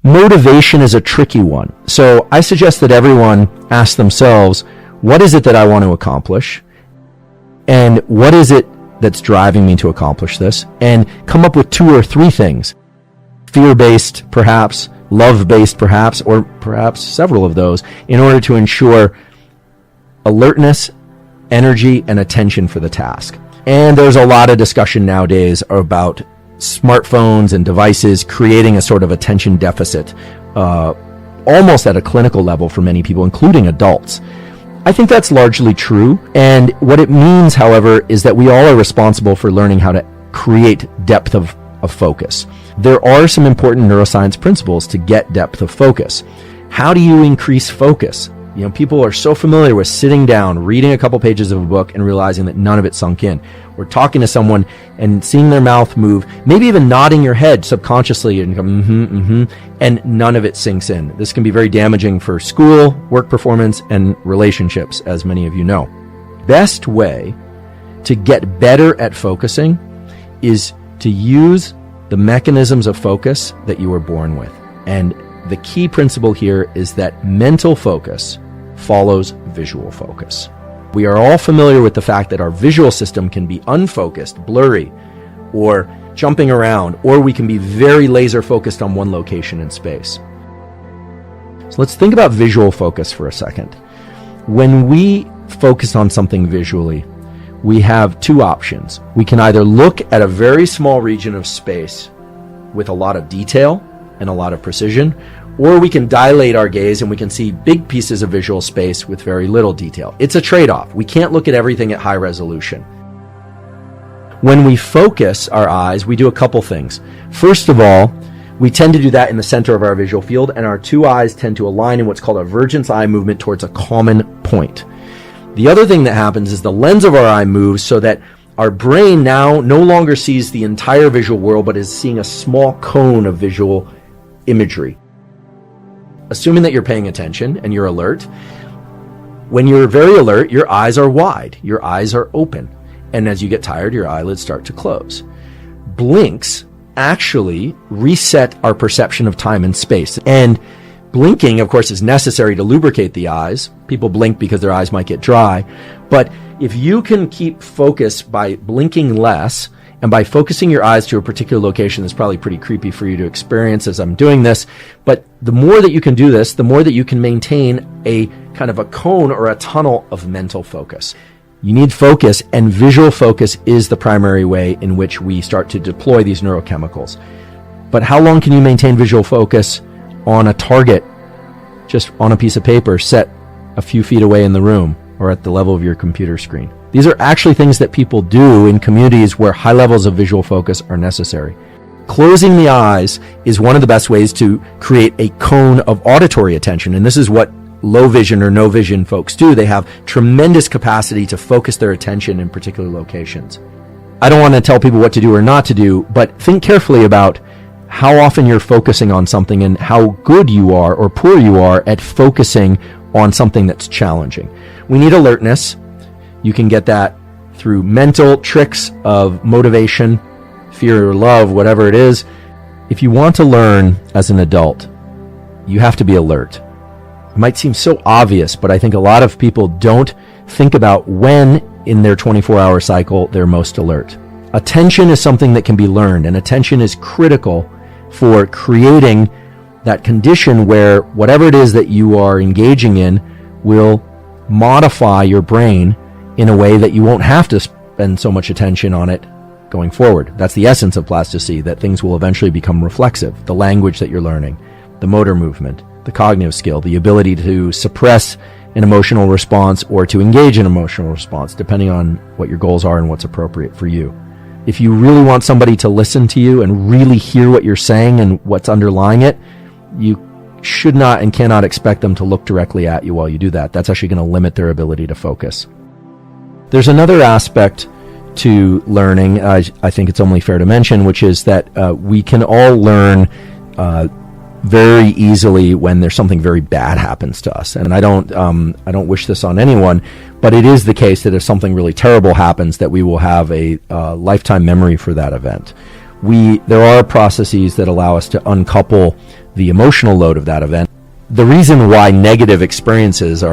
Motivation is a tricky one. So I suggest that everyone ask themselves, what is it that I want to accomplish? And what is it that's driving me to accomplish this? And come up with 2 or 3 things. Fear-based, perhaps, love-based, perhaps, or perhaps several of those, in order to ensure alertness, energy, and attention for the task. And there's a lot of discussion nowadays about smartphones and devices creating a sort of attention deficit, almost at a clinical level for many people, including adults. I think that's largely true. And what it means, however, is that we all are responsible for learning how to create depth of focus. There are some important neuroscience principles to get depth of focus. How do you increase focus? People are so familiar with sitting down, reading a couple pages of a book, and realizing that none of it sunk in. Or talking to someone and seeing their mouth move, maybe even nodding your head subconsciously and go, and none of it sinks in. This can be very damaging for school, work performance, and relationships, as many of you know. Best way to get better at focusing is to use the mechanisms of focus that you were born with. And the key principle here is that mental focus follows visual focus. We are all familiar with the fact that our visual system can be unfocused, blurry, or jumping around, or we can be very laser focused on one location in space. So let's think about visual focus for a second. When we focus on something visually, we have 2 options. We can either look at a very small region of space with a lot of detail and a lot of precision, or we can dilate our gaze and we can see big pieces of visual space with very little detail. It's a trade-off. We can't look at everything at high resolution. When we focus our eyes, we do a couple things. First of all, we tend to do that in the center of our visual field, and our 2 eyes tend to align in what's called a vergence eye movement towards a common point. The other thing that happens is the lens of our eye moves so that our brain now no longer sees the entire visual world, but is seeing a small cone of visual imagery. Assuming that you're paying attention and you're alert, when you're very alert, your eyes are wide, your eyes are open. And as you get tired, your eyelids start to close. Blinks actually reset our perception of time and space. And blinking, of course, is necessary to lubricate the eyes. People blink because their eyes might get dry. But if you can keep focus by blinking less, and by focusing your eyes to a particular location, that's probably pretty creepy for you to experience as I'm doing this, but the more that you can do this, the more that you can maintain a kind of a cone or a tunnel of mental focus. You need focus, and visual focus is the primary way in which we start to deploy these neurochemicals. But how long can you maintain visual focus on a target, just on a piece of paper set a few feet away in the room or at the level of your computer screen? These are actually things that people do in communities where high levels of visual focus are necessary. Closing the eyes is one of the best ways to create a cone of auditory attention, and this is what low vision or no vision folks do. They have tremendous capacity to focus their attention in particular locations. I don't want to tell people what to do or not to do, but think carefully about how often you're focusing on something and how good you are or poor you are at focusing on something that's challenging. We need alertness. You can get that through mental tricks of motivation, fear or love, whatever it is. If you want to learn as an adult, you have to be alert. It might seem so obvious, but I think a lot of people don't think about when in their 24-hour cycle they're most alert. Attention is something that can be learned, and attention is critical for creating that condition where whatever it is that you are engaging in will modify your brain in a way that you won't have to spend so much attention on it going forward. That's the essence of plasticity, that things will eventually become reflexive. The language that you're learning, the motor movement, the cognitive skill, the ability to suppress an emotional response or to engage in emotional response, depending on what your goals are and what's appropriate for you. If you really want somebody to listen to you and really hear what you're saying and what's underlying it, you should not and cannot expect them to look directly at you while you do that. That's actually going to limit their ability to focus. There's another aspect to learning, I think it's only fair to mention, which is that we can all learn very easily when there's something very bad happens to us. And I don't wish this on anyone, but it is the case that if something really terrible happens, that we will have a lifetime memory for that event. There are processes that allow us to uncouple the emotional load of that event. The reason why negative experiences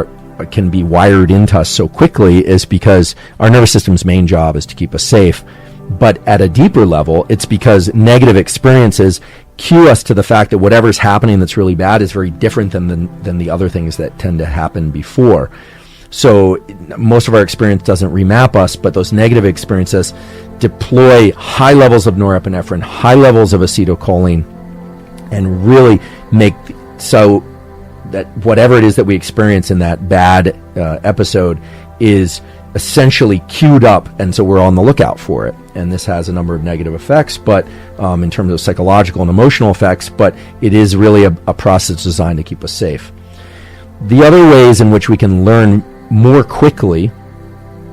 can be wired into us so quickly is because our nervous system's main job is to keep us safe. But at a deeper level, it's because negative experiences cue us to the fact that whatever's happening that's really bad is very different than the other things that tend to happen before. So most of our experience doesn't remap us, but those negative experiences deploy high levels of norepinephrine, high levels of acetylcholine, and really make so that whatever it is that we experience in that bad episode is essentially queued up, and so we're on the lookout for it. And this has a number of negative effects, but in terms of psychological and emotional effects, but it is really a process designed to keep us safe. The other ways in which we can learn more quickly,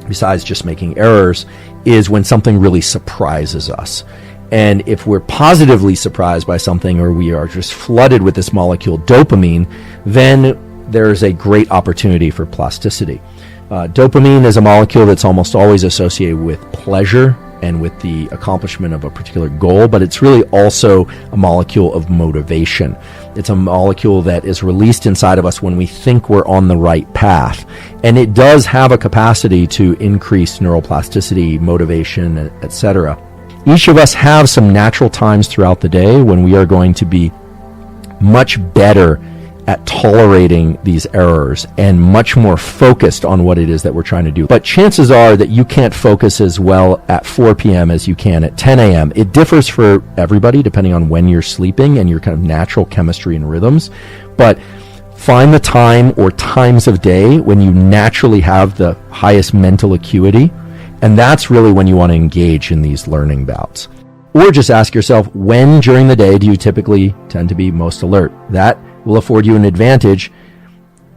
besides just making errors, is when something really surprises us. And if we're positively surprised by something, or we are just flooded with this molecule dopamine, then there's a great opportunity for plasticity. Dopamine is a molecule that's almost always associated with pleasure and with the accomplishment of a particular goal, but it's really also a molecule of motivation. It's a molecule that is released inside of us when we think we're on the right path. And it does have a capacity to increase neuroplasticity, motivation, etc. Each of us have some natural times throughout the day when we are going to be much better at tolerating these errors and much more focused on what it is that we're trying to do. But chances are that you can't focus as well at 4 p.m. as you can at 10 a.m. It differs for everybody depending on when you're sleeping and your kind of natural chemistry and rhythms. But find the time or times of day when you naturally have the highest mental acuity, and that's really when you want to engage in these learning bouts. Or just ask yourself, when during the day do you typically tend to be most alert? That will afford you an advantage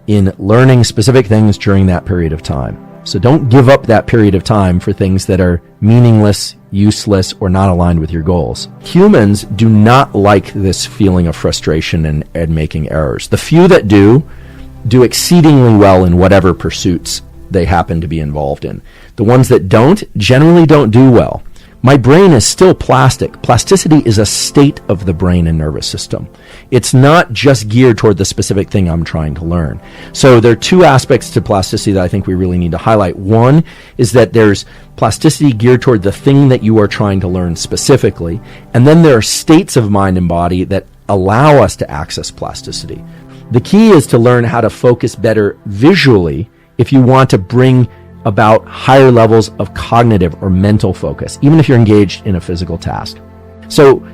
in learning specific things during that period of time. So don't give up that period of time for things that are meaningless, useless, or not aligned with your goals. Humans do not like this feeling of frustration and making errors. The few that do exceedingly well in whatever pursuits they happen to be involved in. The ones that don't generally don't do well. My brain is still plastic. Plasticity is a state of the brain and nervous system. It's not just geared toward the specific thing I'm trying to learn. So there are two aspects to plasticity that I think we really need to highlight. One is that there's plasticity geared toward the thing that you are trying to learn specifically. And then there are states of mind and body that allow us to access plasticity. The key is to learn how to focus better visually if you want to bring about higher levels of cognitive or mental focus, even if you're engaged in a physical task. So,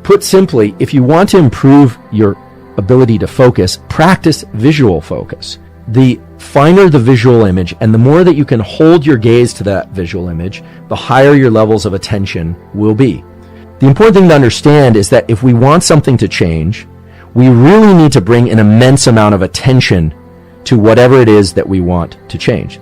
put simply, if you want to improve your ability to focus, practice visual focus. The finer the visual image, and the more that you can hold your gaze to that visual image, the higher your levels of attention will be. The important thing to understand is that if we want something to change, we really need to bring an immense amount of attention to whatever it is that we want to change.